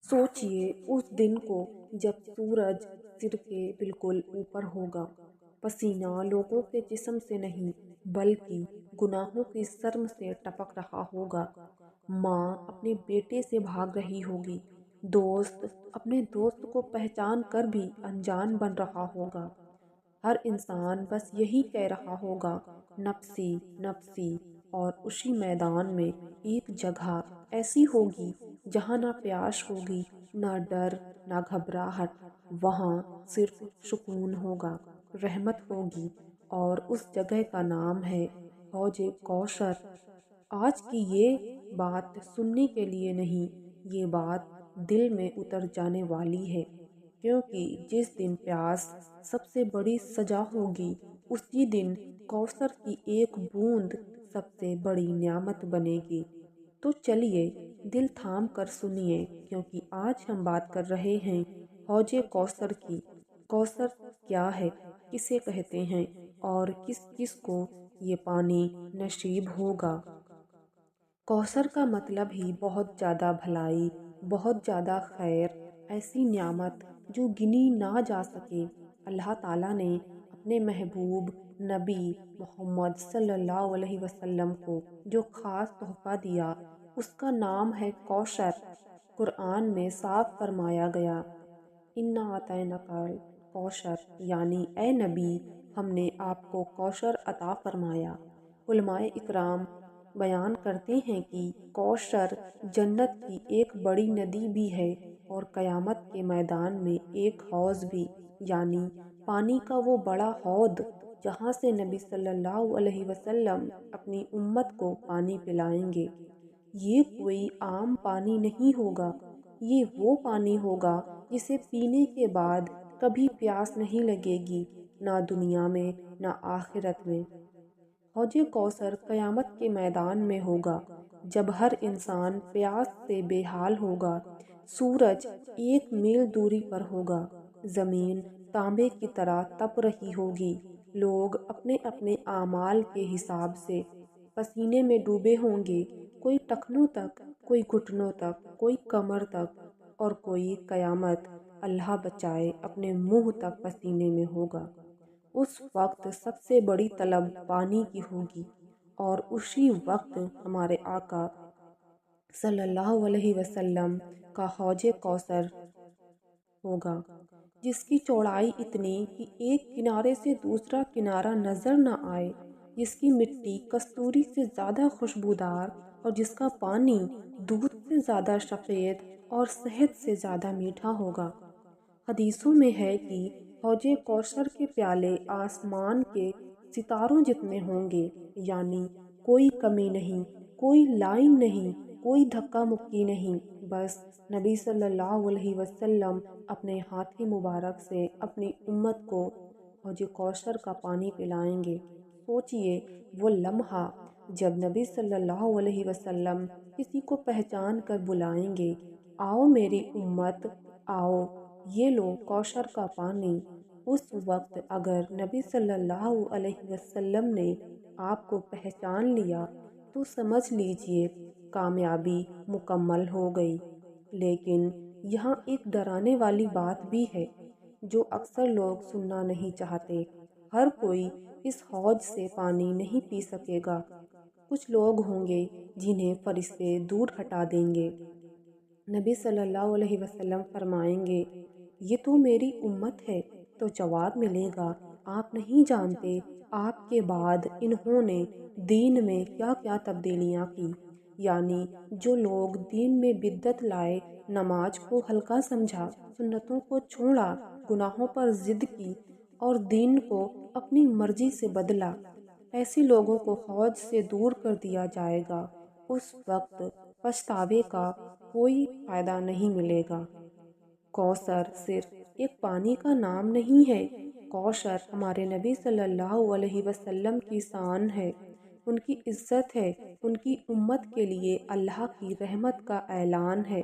سوچئے اس دن کو جب سورج سر کے بالکل اوپر ہوگا، پسینہ لوگوں کے جسم سے نہیں بلکہ گناہوں کی شرم سے ٹپک رہا ہوگا، ماں اپنے بیٹے سے بھاگ رہی ہوگی، دوست اپنے دوست کو پہچان کر بھی انجان بن رہا ہوگا، ہر انسان بس یہی کہہ رہا ہوگا نفسی نفسی، اور اسی میدان میں ایک جگہ ایسی ہوگی جہاں نہ پیاس ہوگی، نہ ڈر، نہ گھبراہٹ، وہاں صرف سکون ہوگا، رحمت ہوگی، اور اس جگہ کا نام ہے حوض کوثر۔ آج کی یہ بات سننے کے لیے نہیں، یہ بات دل میں اتر جانے والی ہے، کیونکہ جس دن پیاس سب سے بڑی سزا ہوگی، اسی دن کوثر کی ایک بوند سب سے بڑی نعمت بنے گی۔ تو چلیے دل تھام کر سنیے، کیونکہ آج ہم بات کر رہے ہیں حوض کوثر کی۔ کوثر کیا ہے، کسے کہتے ہیں، اور کس کس کو یہ پانی نصیب ہوگا؟ کوثر کا مطلب ہی بہت زیادہ بھلائی، بہت زیادہ خیر، ایسی نعمت جو گنی نہ جا سکے۔ اللہ تعالیٰ نے اپنے محبوب نبی محمد صلی اللہ علیہ وسلم کو جو خاص تحفہ دیا، اس کا نام ہے کوثر۔ قرآن میں صاف فرمایا گیا، اِنَّا أَعْطَيْنَاكَ الْكَوْثَرَ، یعنی اے نبی ہم نے آپ کو کوثر عطا فرمایا۔ علماء اکرام بیان کرتے ہیں کہ کوثر جنت کی ایک بڑی ندی بھی ہے، اور قیامت کے میدان میں ایک حوض بھی، یعنی پانی کا وہ بڑا حوض جہاں سے نبی صلی اللہ علیہ وسلم اپنی امت کو پانی پلائیں گے۔ یہ کوئی عام پانی نہیں ہوگا، یہ وہ پانی ہوگا جسے پینے کے بعد کبھی پیاس نہیں لگے گی، نہ دنیا میں نہ آخرت میں۔ حوض کوثر قیامت کے میدان میں ہوگا، جب ہر انسان پیاس سے بے حال ہوگا، سورج 1 میل دوری پر ہوگا، زمین تانبے کی طرح تپ رہی ہوگی، لوگ اپنے اپنے اعمال کے حساب سے پسینے میں ڈوبے ہوں گے، کوئی ٹخنوں تک، کوئی گھٹنوں تک، کوئی کمر تک، اور کوئی قیامت اللہ بچائے اپنے منہ تک پسینے میں ہوگا۔ اس وقت سب سے بڑی طلب پانی کی ہوگی، اور اسی وقت ہمارے آقا صلی اللہ علیہ وسلم کا حوض کوثر ہوگا، جس کی چوڑائی اتنی کہ ایک کنارے سے دوسرا کنارہ نظر نہ آئے، جس کی مٹی کستوری سے زیادہ خوشبودار، اور جس کا پانی دودھ سے زیادہ سفید اور شہد سے زیادہ میٹھا ہوگا۔ حدیثوں میں ہے کہ حوض کوثر کے پیالے آسمان کے ستاروں جتنے ہوں گے، یعنی کوئی کمی نہیں، کوئی لائن نہیں، کوئی دھکا مکی نہیں، بس نبی صلی اللہ علیہ وسلم اپنے ہاتھ مبارک سے اپنی امت کو حوض کوثر کا پانی پلائیں گے۔ سوچئے وہ لمحہ جب نبی صلی اللہ علیہ وسلم کسی کو پہچان کر بلائیں گے، آؤ میری امت، آؤ یہ لو کوثر کا پانی۔ اس وقت اگر نبی صلی اللہ علیہ وسلم نے آپ کو پہچان لیا تو سمجھ لیجئے کامیابی مکمل ہو گئی۔ لیکن یہاں ایک ڈرانے والی بات بھی ہے جو اکثر لوگ سننا نہیں چاہتے، ہر کوئی اس حوض سے پانی نہیں پی سکے گا۔ کچھ لوگ ہوں گے جنہیں فرشتے دور ہٹا دیں گے۔ نبی صلی اللہ علیہ وسلم فرمائیں گے، یہ تو میری امت ہے، تو جواب ملے گا، آپ نہیں جانتے آپ کے بعد انہوں نے دین میں کیا کیا تبدیلیاں کی۔ یعنی جو لوگ دین میں بدعت لائے، نماز کو ہلکا سمجھا، سنتوں کو چھوڑا، گناہوں پر ضد کی، اور دین کو اپنی مرضی سے بدلا، ایسے لوگوں کو حوض سے دور کر دیا جائے گا۔ اس وقت پچھتاوے کا کوئی فائدہ نہیں ملے گا۔ کوثر صرف ایک پانی کا نام نہیں ہے، کوثر ہمارے نبی صلی اللہ علیہ وسلم کی شان ہے، ان کی عزت ہے، ان کی امت کے لیے اللہ کی رحمت کا اعلان ہے۔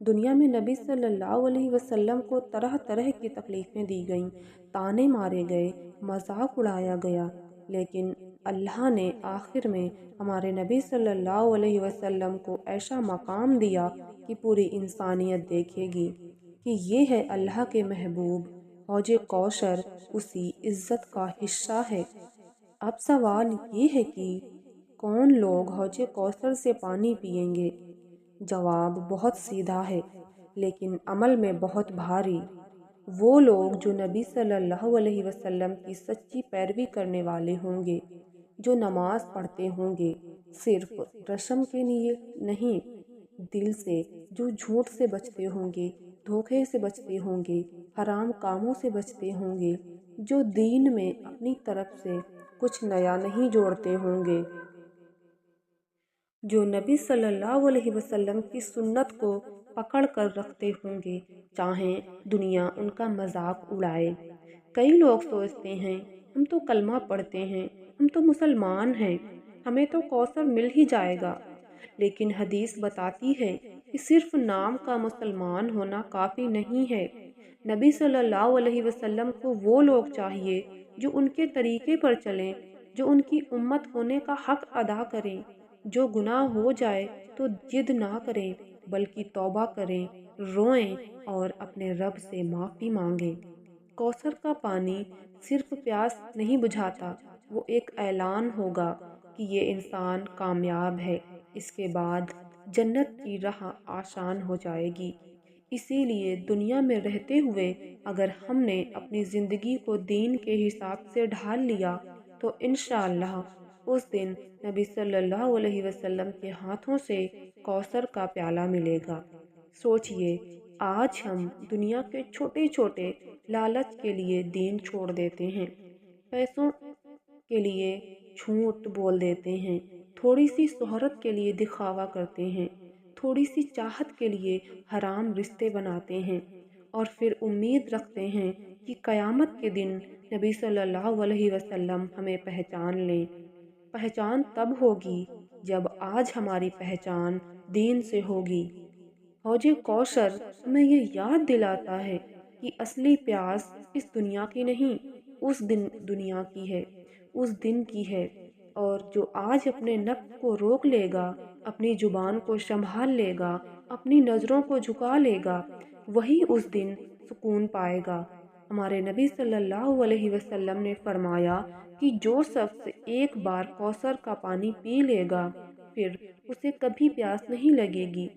دنیا میں نبی صلی اللہ علیہ وسلم کو طرح طرح کی تکلیفیں دی گئیں، طعنے مارے گئے، مذاق اڑایا گیا، لیکن اللہ نے آخر میں ہمارے نبی صلی اللہ علیہ وسلم کو ایسا مقام دیا کہ پوری انسانیت دیکھے گی کہ یہ ہے اللہ کے محبوب حوض کوثر، اسی عزت کا حصہ ہے۔ اب سوال یہ ہے کہ کون لوگ حوض کوثر سے پانی پئیں گے؟ جواب بہت سیدھا ہے لیکن عمل میں بہت بھاری۔ وہ لوگ جو نبی صلی اللہ علیہ وسلم کی سچی پیروی کرنے والے ہوں گے، جو نماز پڑھتے ہوں گے، صرف رسم کے لیے نہیں، دل سے، جو جھوٹ سے بچتے ہوں گے، دھوکے سے بچتے ہوں گے، حرام کاموں سے بچتے ہوں گے، جو دین میں اپنی طرف سے کچھ نیا نہیں جوڑتے ہوں گے، جو نبی صلی اللہ علیہ وسلم کی سنت کو پکڑ کر رکھتے ہوں گے، چاہیں دنیا ان کا مذاق اڑائے۔ کئی لوگ سوچتے ہیں ہم تو کلمہ پڑھتے ہیں، ہم تو مسلمان ہیں، ہمیں تو کوثر مل ہی جائے گا، لیکن حدیث بتاتی ہے کہ صرف نام کا مسلمان ہونا کافی نہیں ہے۔ نبی صلی اللہ علیہ وسلم کو وہ لوگ چاہیے جو ان کے طریقے پر چلیں، جو ان کی امت ہونے کا حق ادا کریں، جو گناہ ہو جائے تو ضد نہ کریں بلکہ توبہ کریں، روئیں اور اپنے رب سے معافی مانگیں۔ کوثر کا پانی صرف پیاس نہیں بجھاتا، وہ ایک اعلان ہوگا کہ یہ انسان کامیاب ہے، اس کے بعد جنت کی راہ آسان ہو جائے گی۔ اسی لیے دنیا میں رہتے ہوئے اگر ہم نے اپنی زندگی کو دین کے حساب سے ڈھال لیا تو انشاءاللہ اس دن نبی صلی اللہ علیہ وسلم کے ہاتھوں سے کوثر کا پیالہ ملے گا۔ سوچئے، آج ہم دنیا کے چھوٹے چھوٹے لالچ کے لیے دین چھوڑ دیتے ہیں، پیسوں کے لیے جھوٹ بول دیتے ہیں، تھوڑی سی شہرت کے لیے دکھاوا کرتے ہیں، تھوڑی سی چاہت کے لیے حرام رشتے بناتے ہیں، اور پھر امید رکھتے ہیں کہ قیامت کے دن نبی صلی اللہ علیہ وسلم ہمیں پہچان لیں۔ پہچان تب ہوگی جب آج ہماری پہچان دین سے ہوگی۔ حوض کوثر ہمیں یہ یاد دلاتا ہے کہ اصلی پیاس اس دنیا کی نہیں، اس دنیا کی ہے، اس دن کی ہے، اور جو آج اپنے نفس کو روک لے گا، اپنی زبان کو سنبھال لے گا، اپنی نظروں کو جھکا لے گا، وہی اس دن سکون پائے گا۔ ہمارے نبی صلی اللہ علیہ وسلم نے فرمایا کہ جو شخص ایک بار کوثر کا پانی پی لے گا پھر اسے کبھی پیاس نہیں لگے گی۔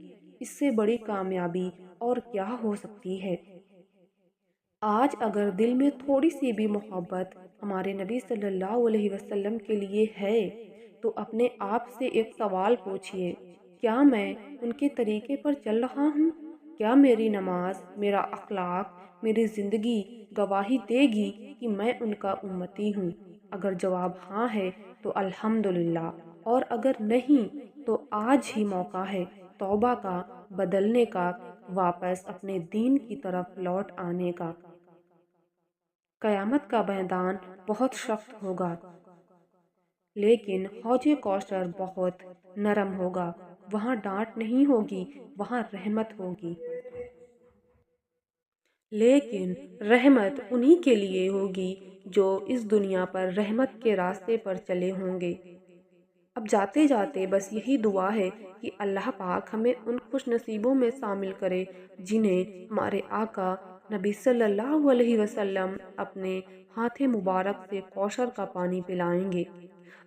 اس سے بڑی کامیابی اور کیا ہو سکتی ہے؟ آج اگر دل میں تھوڑی سی بھی محبت ہمارے نبی صلی اللہ علیہ وسلم کے لیے ہے تو اپنے آپ سے ایک سوال پوچھئے، کیا میں ان کے طریقے پر چل رہا ہوں؟ کیا میری نماز، میرا اخلاق، میری زندگی گواہی دے گی کہ میں ان کا امتی ہوں؟ اگر جواب ہاں ہے تو الحمدللہ، اور اگر نہیں تو آج ہی موقع ہے توبہ کا، بدلنے کا، واپس اپنے دین کی طرف لوٹ آنے کا۔ قیامت کا میدان بہت سخت ہوگا لیکن حوض کوثر بہت نرم ہوگا، وہاں ڈانٹ نہیں ہوگی، وہاں رحمت ہوگی۔ لیکن رحمت انہی کے لیے ہوگی جو اس دنیا پر رحمت کے راستے پر چلے ہوں گے۔ اب جاتے جاتے بس یہی دعا ہے کہ اللہ پاک ہمیں ان خوش نصیبوں میں شامل کرے جنہیں ہمارے آقا نبی صلی اللہ علیہ وسلم اپنے ہاتھ مبارک سے کوثر کا پانی پلائیں گے۔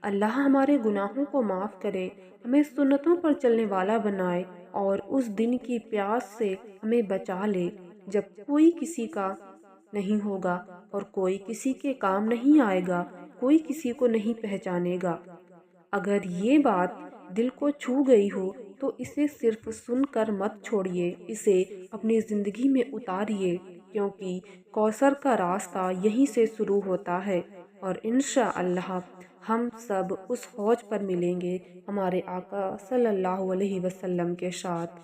اللہ ہمارے گناہوں کو معاف کرے، ہمیں سنتوں پر چلنے والا بنائے، اور اس دن کی پیاس سے ہمیں بچا لے جب کوئی کسی کا نہیں ہوگا اور کوئی کسی کے کام نہیں آئے گا، کوئی کسی کو نہیں پہچانے گا۔ اگر یہ بات دل کو چھو گئی ہو تو اسے صرف سن کر مت چھوڑیے، اسے اپنی زندگی میں اتاریے، کیونکہ کوثر کا راستہ یہیں سے شروع ہوتا ہے، اور انشاءاللہ ہم سب اس حوض پر ملیں گے ہمارے آقا صلی اللہ علیہ وسلم کے ساتھ۔